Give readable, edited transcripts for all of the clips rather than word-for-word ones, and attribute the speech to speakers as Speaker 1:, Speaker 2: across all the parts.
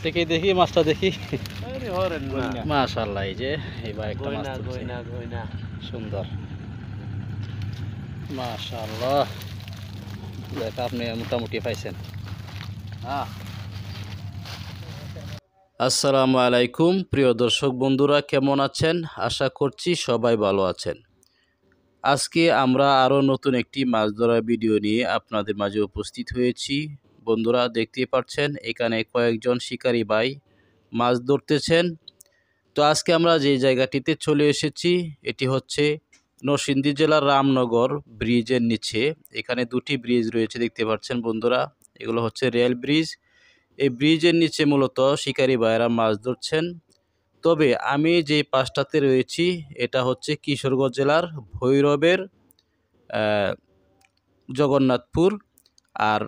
Speaker 1: থেকে দেখি মাছটা দেখি।
Speaker 2: আরে হরেন গইনা
Speaker 1: মাশাআল্লাহ, এই যে এবার একটা মাছ
Speaker 2: গইনা
Speaker 1: তুলছে।
Speaker 2: গইনা গইনা
Speaker 1: সুন্দর, মাশাআল্লাহ। দেখ, আপনি মোটামুটি পাইছেন।
Speaker 2: হ্যাঁ।
Speaker 1: আসসালামু আলাইকুম প্রিয় দর্শক বন্ধুরা, কেমন আছেন? আশা করছি সবাই ভালো আছেন। আজকে আমরা আরও নতুন একটি মাছ ধরার ভিডিও নিয়ে আপনাদের মাঝে উপস্থিত হয়েছি। বন্ধুরা, দেখতেই পাচ্ছেন এখানে কয়েকজন শিকারী ভাই মাছ ধরতেছেন। তো আজকে আমরা যে জায়গাটিতে চলে এসেছি এটি হচ্ছে নরসিংদী জেলার রামনগর ব্রিজের নিচে। এখানে দুটি ব্রিজ রয়েছে, দেখতে পাচ্ছেন বন্ধুরা, এগুলো হচ্ছে রেল ব্রিজ। এই ব্রিজের নিচে মূলত শিকারী ভাইয়েরা মাছ ধরছেন। তবে আমি যে পাশটাতে রয়েছি এটা হচ্ছে কিশোরগঞ্জ জেলার ভৈরবের জগন্নাথপুর, আর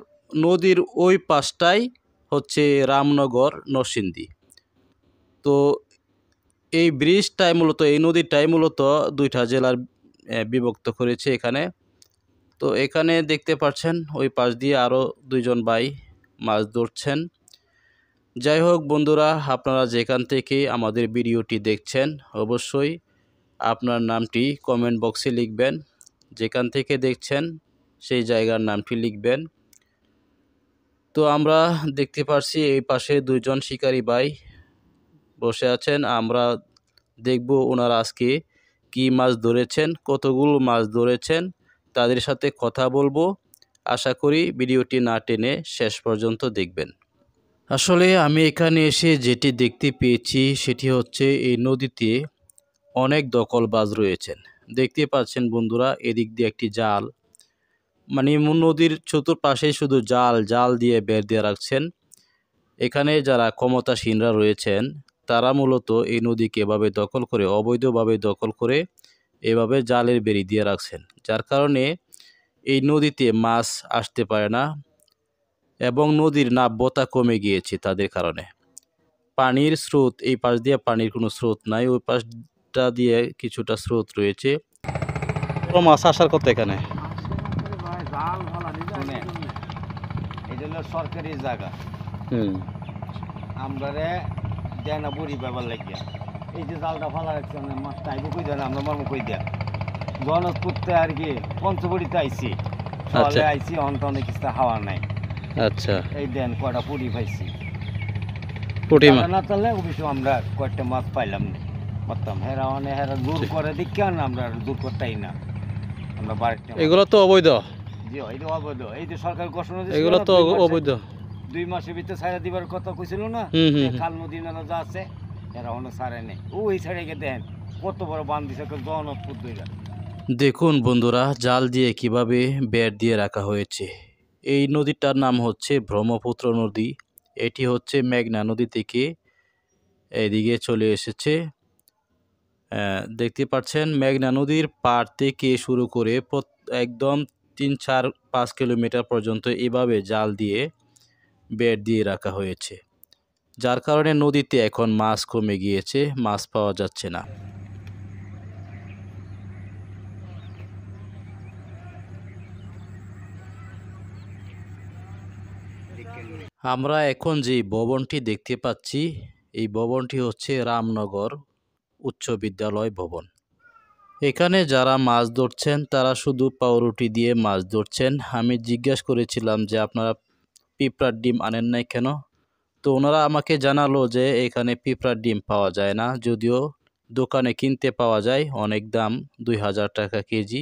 Speaker 1: নদীর ওই পাশটাই হচ্ছে রামনগর নরসিংদী। তো এই ব্রিজটাই মূলত, এই নদীটাই মূলত দুইটা জেলার বিভক্ত করেছে এখানে। তো এখানে দেখতে পাচ্ছেন ওই পাশ দিয়ে আরও দুইজন ভাই মাছ ধরছেন। যাই হোক বন্ধুরা, আপনারা যেখান থেকে আমাদের ভিডিওটি দেখছেন অবশ্যই আপনার নামটি কমেন্ট বক্সে লিখবেন। যেখান থেকে দেখছেন সেই জায়গার নামটি লিখবেন। তো আমরা দেখতে পাচ্ছি এই পাশে দুইজন শিকারী ভাই বসে আছেন। আমরা দেখব ওনারা আজকে কি মাছ ধরেছেন, কতগুলো মাছ ধরেছেন, তাদের সাথে কথা বলবো। আশা করি ভিডিওটি না টেনে শেষ পর্যন্ত দেখবেন। আসলে আমি এখানে এসে যেটি দেখতে পেয়েছি সেটি হচ্ছে এই নদীতে অনেক দখলবাজ রয়েছেন। দেখতে পাচ্ছেন বন্ধুরা, এদিক দিয়ে একটি জাল, মানে নদীর চতুর্পাশে শুধু জাল জাল দিয়ে বের দিয়ে রাখছেন। এখানে যারা ক্ষমতাসীনরা রয়েছেন তারা মূলত এই নদীকে এভাবে দখল করে, অবৈধভাবে দখল করে এভাবে জালের বেড়ি দিয়ে রাখছেন, যার কারণে এই নদীতে মাছ আসতে পারে না এবং নদীর নাব্যতা কমে গিয়েছে তাদের কারণে। পানির স্রোত, এই পাশ দিয়ে পানির কোনো স্রোত নাই, ওই পাশটা দিয়ে কিছুটা স্রোত রয়েছে। বড় মাছ আসার কথা এখানে।
Speaker 2: এটা হলো সরকারি জায়গা, আমরা দেয় না বুড়ি ব্যবহার লাগিয়া। এই যে জালটা ফালা রাখছে, মাছটা আইব কই দেয় না, আমরা মর্ম কই দেয়া জনপুরতে আর কি পঞ্চবড়িতে আইছি, সকালে আইছি, অন্ত অনেক কিছু হাওয়া নাই।
Speaker 1: আচ্ছা,
Speaker 2: এই দেন কয়টা পুরি পাইছি,
Speaker 1: পুঁটি মাছ
Speaker 2: না তাহলে অবশ্য আমরা কয়েকটা মাছ পাইলাম না পারতাম। হেরা মানে হেরা দূর করে দিকে না, আমরা দূর করতেই না, আমরা বাড়িতে।
Speaker 1: এগুলো তো অবৈধ।
Speaker 2: জি, এই যে অবৈধ, এই যে সরকার ঘোষণা দিয়েছিল,
Speaker 1: এগুলো তো অবৈধ।
Speaker 2: 2 মাসের ভিতরে ছাড়া দিবার কথা কইছিল না। খাল নদী নালা যা আছে এরা অন্য ছাড়ে নেই। ওই ছাড়ে গিয়ে দেখেন কত বড় বাঁধ দিছে জগন্নাথপুর দইরা।
Speaker 1: দেখুন বন্ধুরা, জাল দিয়ে কিভাবে বেড় দিয়ে রাখা হয়েছে। এই নদীটার নাম হচ্ছে ব্রহ্মপুত্র নদী। এটি হচ্ছে মেঘনা নদী থেকে এদিকে চলে এসেছে। দেখতে পাচ্ছেন মেঘনা নদীর পাড় থেকে শুরু করে একদম 3-4-5 কিলোমিটার পর্যন্ত এভাবে জাল দিয়ে বেড় দিয়ে রাখা হয়েছে, যার কারণে নদীতে এখন মাছ কমে গিয়েছে, মাছ পাওয়া যাচ্ছে না। আমরা এখন যে ভবনটি দেখতে পাচ্ছি এই ভবনটি হচ্ছে রামনগর উচ্চ বিদ্যালয় ভবন। এখানে যারা মাছ ধরছেন তারা শুধু পাউরুটি দিয়ে মাছ ধরছেন। আমি জিজ্ঞাসা করেছিলাম যে আপনারা পিঁপড়ার ডিম আনেন নাই কেন? তো ওনারা আমাকে জানালো যে এখানে পিঁপড়ার ডিম পাওয়া যায় না, যদিও দোকানে কিনতে পাওয়া যায়, অনেক দাম, 2000 টাকা কেজি,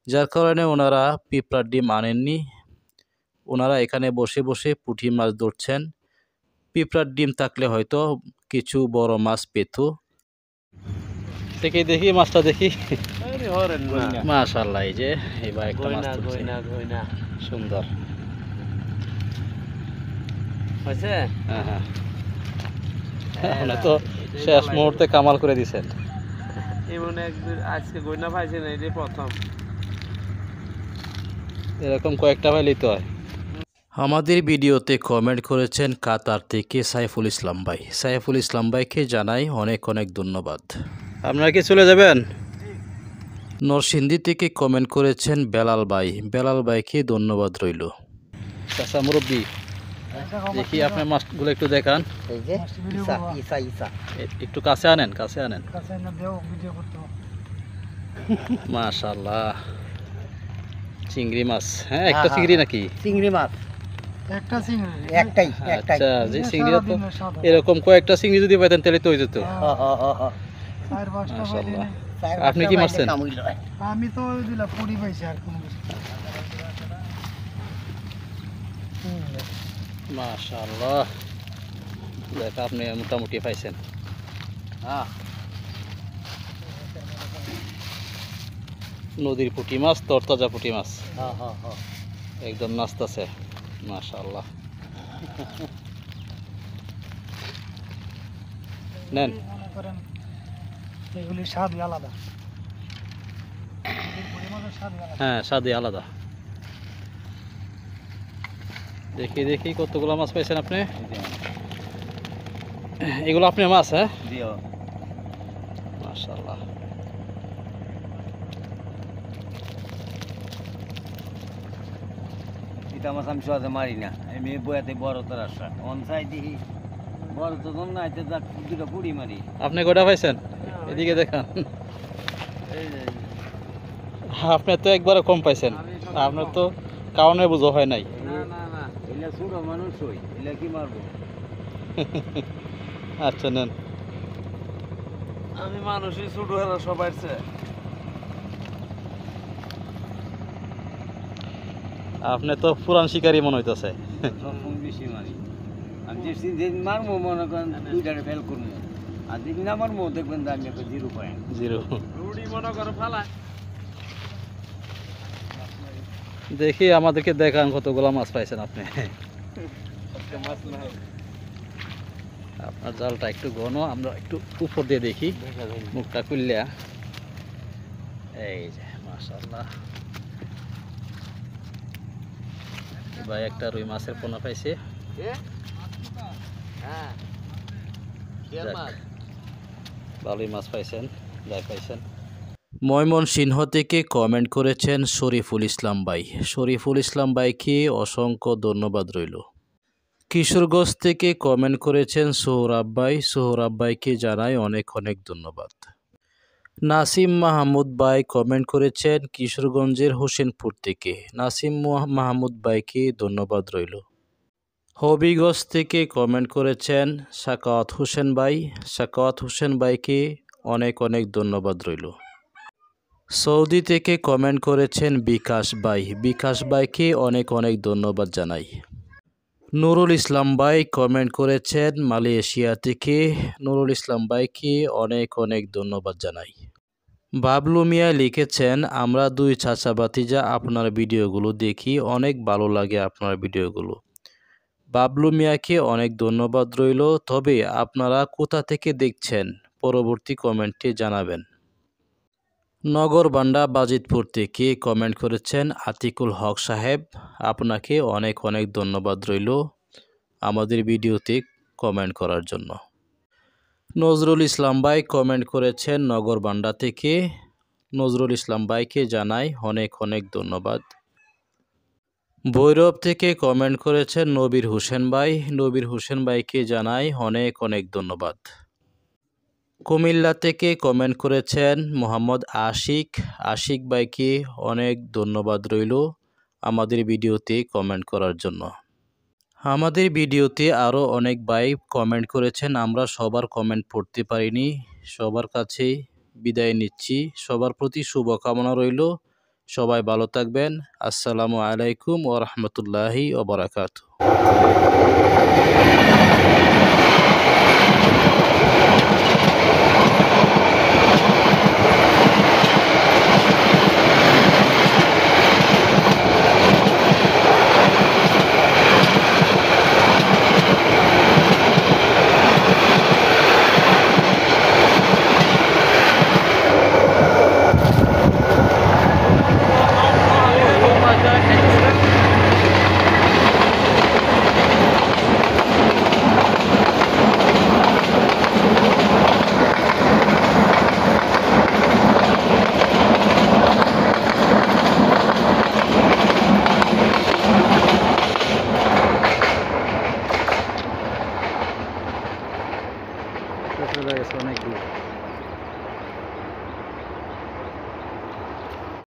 Speaker 1: যার কারণে ওনারা পিঁপড়ার ডিম আনেননি। ওনারা এখানে বসে বসে পুঁটি মাছ ধরছেন। পিঁপড়ার ডিম থাকলে হয়তো কিছু বড় মাছ পেত। দেখি দেখি মাছটা দেখি। মাশাআল্লাহ, এই যে এবার একটা মাছ তুলছে। সুন্দর
Speaker 2: হয়েছে।
Speaker 1: হ্যাঁ হ্যাঁ, আপনি তো শেষ মুহূর্তে কামাল করে দিছেন।
Speaker 2: এমন একদিন আজকে গয়না পাইছে না, এটাই প্রথম।
Speaker 1: এরকম কয়েকটা পাইলেই তো হয়। আমাদের ভিডিওতে কমেন্ট করেছেন কাতার থেকে সাইফুল ইসলাম ভাই। সাইফুল ইসলাম ভাইকে জানাই অনেক অনেক ধন্যবাদ। আপনারা কি চলে যাবেন? নরসিংদী থেকে কমেন্ট করেছেন বেলাল ভাই। বেলাল ভাইকে ধন্যবাদ রইল। চাচা মুরব্বী, দেখি আপনার মাছগুলো একটু দেখান।
Speaker 2: এই যে ইসা ইসা ইসা
Speaker 1: একটু কাছে আনেন, কাছে আনেন। মাশাআল্লাহ, চিংড়ি মাছ। হ্যাঁ, একটা চিংড়ি নাকি?
Speaker 2: চিংড়ি মাছ
Speaker 3: একটা চিংড়ি,
Speaker 2: একটাই একটাই।
Speaker 1: আচ্ছা, যে চিংড়িটা তো এরকম কয়েকটা চিংড়ি যদি পাইতেন তাহলে তো হয়ে যেত।
Speaker 3: চার পাঁচটা পাইলে
Speaker 1: মাশাআল্লাহ।
Speaker 3: না।
Speaker 1: আপনি কি মারছেন?
Speaker 3: আমি তো ওই দিলা পুরি পাইছি আর কোনো কিছু না।
Speaker 1: মাশাআল্লাহ, দেখ আপনি মোটামুটি পাইছেন। নদীর পুঁটি মাছ, তরতাজা পুঁটি মাছ, একদম নাচতেছে। মাশাআল্লাহ, নেন।
Speaker 3: মনে করেন এগুলি স্বাদই আলাদা, এগুলির পরিমাণের স্বাদই আলাদা।
Speaker 1: হ্যাঁ, স্বাদই আলাদা। দেখি দেখি কতগুলো মাছ পাইছেন আপনি? এগুলো আপনার মাছ? হ্যাঁ, মাশাআল্লাহ।
Speaker 2: এটা মাছ আমি সহজে মারি না, আমি বয়াতে বড় তোর আসা অন সাইডে বড় তো দম না, এতে দুটো পুরি মারি।
Speaker 1: আপনি কয়টা পাইছেন? এদিকে দেখান। আপনার তো একবারে কম পাইছেন, আপনার তো কারণে বুঝো হয় নাই।
Speaker 2: না না না, এগুলা ছোট মানুষ হই, এগুলা কি মারবো?
Speaker 1: আচ্ছা, নেন।
Speaker 2: আমি মানুষই ছোট হলো সবার চেয়ে।
Speaker 1: আপনি তো পুরান শিকারী মনে হইতেছে।
Speaker 2: সবসময় বেশি মারি আমি, যেদিন মারবো মনে করেন দুইটারে ফেল করবো, আর যেদিন না মারবো দেখবেন যে আমি একটা 0 পয়েন্ট।
Speaker 1: জিরো।
Speaker 2: রুড়ি মনে করো ফালা।
Speaker 1: দেখি আমাদেরকে দেখান কতগুলো মাছ পাইছেন আপনি।
Speaker 2: মাছ না
Speaker 1: আপনার জালটা একটু ঘন, আমরা একটু উপর দিয়ে দেখি, মুখটা খুললিয়া। এই যে মাশাআল্লাহ, ভাই একটা রুই মাছের পোনা পাইছে।
Speaker 2: হ্যাঁ
Speaker 1: যাক, ভালোই মাছ পাইছেন, যাই পাইছেন। ময়মনসিংহ থেকে কমেন্ট করেছেন শরীফুল ইসলাম ভাই। শরীফুল ইসলাম ভাইকে অসংখ্য ধন্যবাদ রইল। কিশোরগঞ্জ থেকে কমেন্ট করেছেন সোহরাব ভাই। সোহরাব ভাইকে জানাই অনেক অনেক ধন্যবাদ। নাসিম মাহমুদ ভাই কমেন্ট করেছেন কিশোরগঞ্জের হোসেনপুর থেকে। নাসিম মাহমুদ ভাইকে ধন্যবাদ রইল। হবিগঞ্জ থেকে কমেন্ট করেছেন সাকাওয়াত হোসেন ভাই। সাকাওয়াত হোসেন ভাইকে অনেক অনেক ধন্যবাদ রইল। সৌদি থেকে কমেন্ট করেছেন বিকাশ ভাই। বিকাশ ভাইকে অনেক অনেক ধন্যবাদ জানাই। নুরুল ইসলাম ভাই কমেন্ট করেছেন মালয়েশিয়া থেকে। নুরুল ইসলাম ভাইকে অনেক অনেক ধন্যবাদ জানাই। বাবলু মিয়া লিখেছেন আমরা দুই চাচা ভাতিজা আপনার ভিডিওগুলো দেখি, অনেক ভালো লাগে আপনার ভিডিওগুলো। বাবলু মিয়াকে অনেক ধন্যবাদ রইল। তবে আপনারা কোথা থেকে দেখছেন পরবর্তী কমেন্টে জানাবেন। নগরবান্ডা বাজিতপুর থেকে কমেন্ট করেছেন আতিকুল হক সাহেব। আপনাকে অনেক অনেক ধন্যবাদ রইল আমাদের ভিডিওতে কমেন্ট করার জন্য। নজরুল ইসলাম ভাই কমেন্ট করেছেন নগরবান্ডা থেকে। নজরুল ইসলাম ভাইকে জানাই অনেক অনেক ধন্যবাদ। ভৈরব থেকে কমেন্ট করেছেন নবীর হোসেন ভাই। নবীর হোসেন ভাইকে জানাই অনেক অনেক ধন্যবাদ। কুমিল্লা থেকে কমেন্ট করেছেন মোহাম্মদ আশিক। আশিক ভাইকে অনেক ধন্যবাদ রইল আমাদের ভিডিওতে কমেন্ট করার জন্য। আমাদের ভিডিওতে আরও অনেক ভাই কমেন্ট করেছেন, আমরা সবার কমেন্ট পড়তে পারিনি। সবার কাছে বিদায় নিচ্ছি। সবার প্রতি শুভকামনা রইল। সবাই ভালো থাকবেন। আসসালামু আলাইকুম ওয়া রাহমাতুল্লাহি ওয়া বারাকাতুহু। চলে গেছে অনেক দূর।